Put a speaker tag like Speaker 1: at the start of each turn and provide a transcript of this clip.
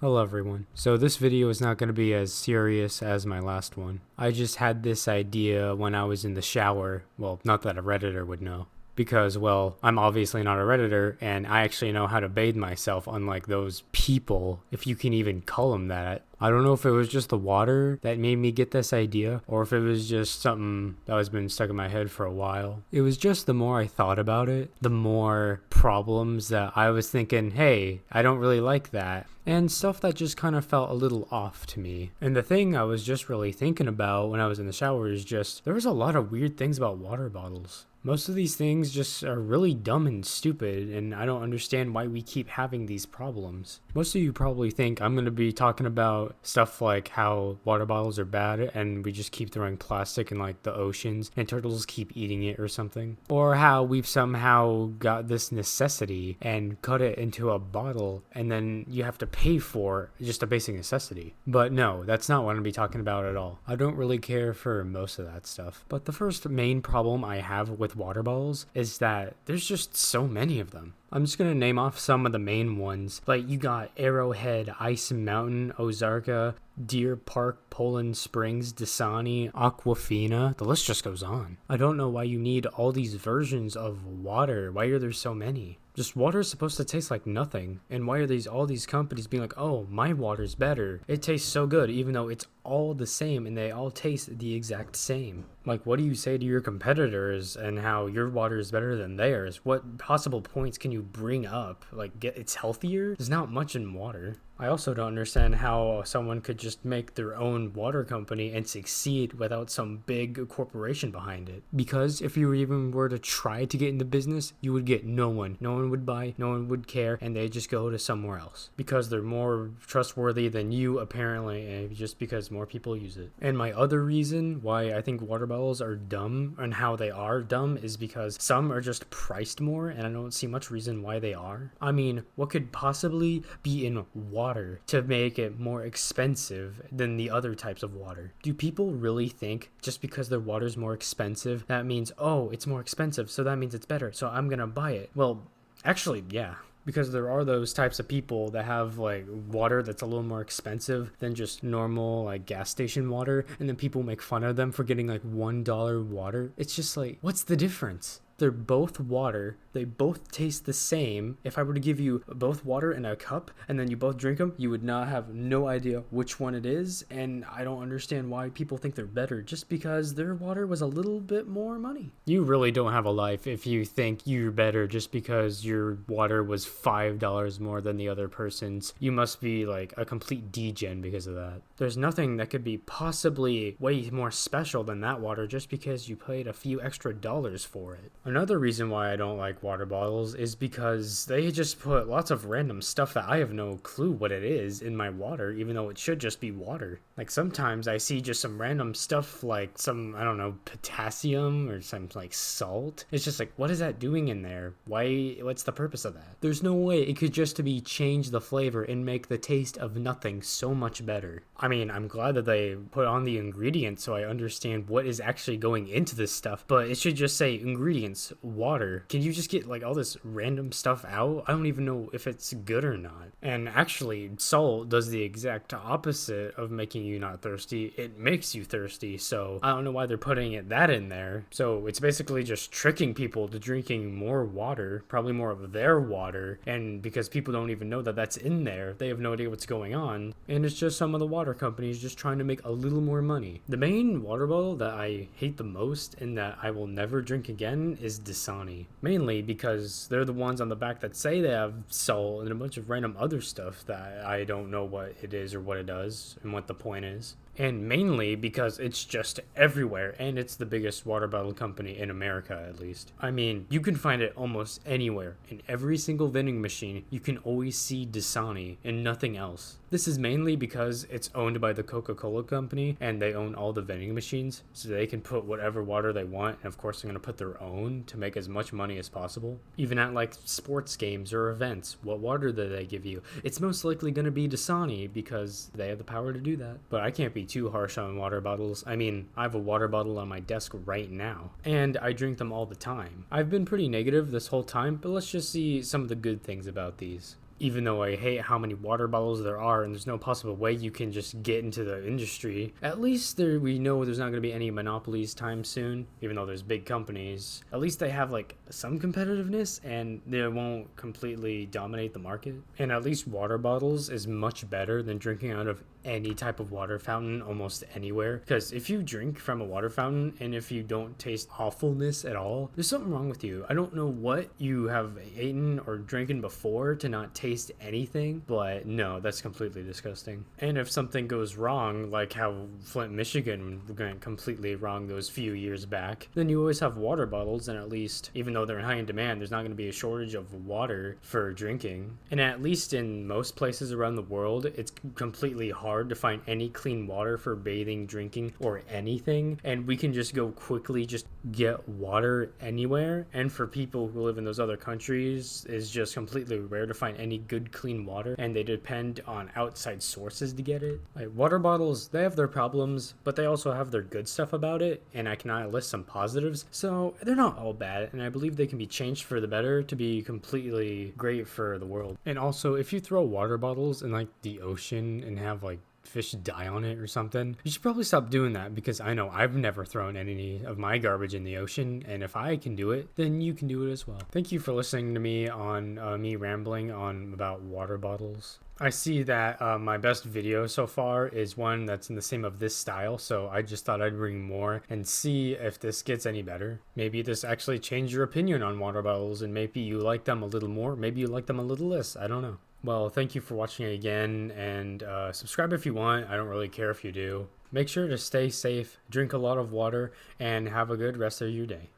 Speaker 1: Hello everyone. So this video is not going to be as serious as my last one. I just had this idea when I was in the shower. Well, not that a Redditor would know. Because, well, I'm obviously not a Redditor, and I actually know how to bathe myself, unlike those people, if you can even call them that. I don't know if it was just the water that made me get this idea, or if it was just something that has been stuck in my head for a while. It was just the more I thought about it, the more problems that I was thinking, hey, I don't really like that. And stuff that just kind of felt a little off to me. And the thing I was just really thinking about when I was in the shower is just, there was a lot of weird things about water bottles. Most of these things just are really dumb and stupid, and I don't understand why we keep having these problems. Most of you probably think I'm going to be talking about stuff like how water bottles are bad and we just keep throwing plastic in like the oceans and turtles keep eating it or something. Or how we've somehow got this necessity and cut it into a bottle and then you have to pay for just a basic necessity. But no, that's not what I'm going to be talking about at all. I don't really care for most of that stuff. But the first main problem I have with water bottles is that there's just so many of them. I'm just going to name off some of the main ones. Like, you got Arrowhead, Ice Mountain, Ozarka, Deer Park, Poland Springs, Dasani, Aquafina. The list just goes on. I don't know why you need all these versions of water. Why are there so many? Just water is supposed to taste like nothing. And why are all these companies being like, oh, my water's better. It tastes so good, even though it's all the same and they all taste the exact same. Like, what do you say to your competitors and how your water is better than theirs? What possible points can you bring up? Like, it's healthier? There's not much in water. I also don't understand how someone could just make their own water company and succeed without some big corporation behind it. Because if you even were to try to get into business, you would get no one. No one would buy, no one would care, and they'd just go to somewhere else. Because they're more trustworthy than you, apparently, and just because more people use it. And my other reason why I think water bottles are dumb and how they are dumb is because some are just priced more, and I don't see much reason why they are. I mean, what could possibly be in water to make it more expensive than the other types of water? Do people really think just because their water is more expensive, that means, oh, it's more expensive, so that means it's better, so I'm gonna buy it? Well, actually, yeah. Because there are those types of people that have like water that's a little more expensive than just normal like gas station water, and then people make fun of them for getting like $1 water. It's just like, what's the difference? They're both water. They both taste the same. If I were to give you both water in a cup and then you both drink them, you would not have no idea which one it is. And I don't understand why people think they're better just because their water was a little bit more money. You really don't have a life if you think you're better just because your water was $5 more than the other person's. You must be like a complete degen because of that. There's nothing that could be possibly way more special than that water just because you paid a few extra dollars for it. Another reason why I don't like water bottles is because they just put lots of random stuff that I have no clue what it is in my water, even though it should just be water. Like, sometimes I see just some random stuff like some, I don't know, potassium or some like salt. It's just like, what is that doing in there? What's the purpose of that? There's no way it could just be change the flavor and make the taste of nothing so much better. I mean, I'm glad that they put on the ingredients so I understand what is actually going into this stuff, but it should just say ingredients, water. Can you just get like all this random stuff out? I don't even know if it's good or not. And actually, salt does the exact opposite of making you not thirsty. It makes you thirsty, so I don't know why they're putting that in there. So it's basically just tricking people to drinking more water, probably more of their water, and because people don't even know that that's in there, they have no idea what's going on, and it's just some of the water companies just trying to make a little more money. The main water bottle that I hate the most and that I will never drink again is Dasani. Mainly because they're the ones on the back that say they have salt and a bunch of random other stuff that I don't know what it is or what it does and what the point is. And mainly because it's just everywhere, and it's the biggest water bottle company in America, at least. I mean, you can find it almost anywhere. In every single vending machine, you can always see Dasani and nothing else. This is mainly because it's owned by the Coca-Cola company, and they own all the vending machines, so they can put whatever water they want, and of course they're going to put their own to make as much money as possible. Even at like sports games or events, what water do they give you? It's most likely going to be Dasani because they have the power to do that. But I can't be too harsh on water bottles. I mean, I have a water bottle on my desk right now, and I drink them all the time. I've been pretty negative this whole time, but let's just see some of the good things about these. even though I hate how many water bottles there are and there's no possible way you can just get into the industry, at least we know there's not going to be any monopolies time soon, even though there's big companies. At least they have like some competitiveness and they won't completely dominate the market. And at least water bottles is much better than drinking out of any type of water fountain almost anywhere, because if you drink from a water fountain and if you don't taste awfulness at all, there's something wrong with you. I don't know what you have eaten or drinking before to not taste anything, but no, that's completely disgusting. And if something goes wrong, like how Flint, Michigan went completely wrong those few years back, then you always have water bottles, and at least, even though they're in high in demand, there's not going to be a shortage of water for drinking. And at least in most places around the world, it's completely hard to find any clean water for bathing, drinking, or anything, and we can just go quickly just get water anywhere. And for people who live in those other countries, it's just completely rare to find any good clean water, and they depend on outside sources to get it. Like water bottles, they have their problems, but they also have their good stuff about it, and I can list some positives, so they're not all bad, and I believe they can be changed for the better to be completely great for the world. And also, if you throw water bottles in like the ocean and have like fish die on it or something, you should probably stop doing that, because I know I've never thrown any of my garbage in the ocean, and if I can do it, then you can do it as well. Thank you for listening to me on me rambling on about water bottles. I see that my best video so far is one that's in the same of this style, so I just thought I'd bring more and see if this gets any better. Maybe this actually changed your opinion on water bottles, and maybe you like them a little more, maybe you like them a little less, I don't know. Well, thank you for watching again, and subscribe if you want. I don't really care if you do. Make sure to stay safe, drink a lot of water, and have a good rest of your day.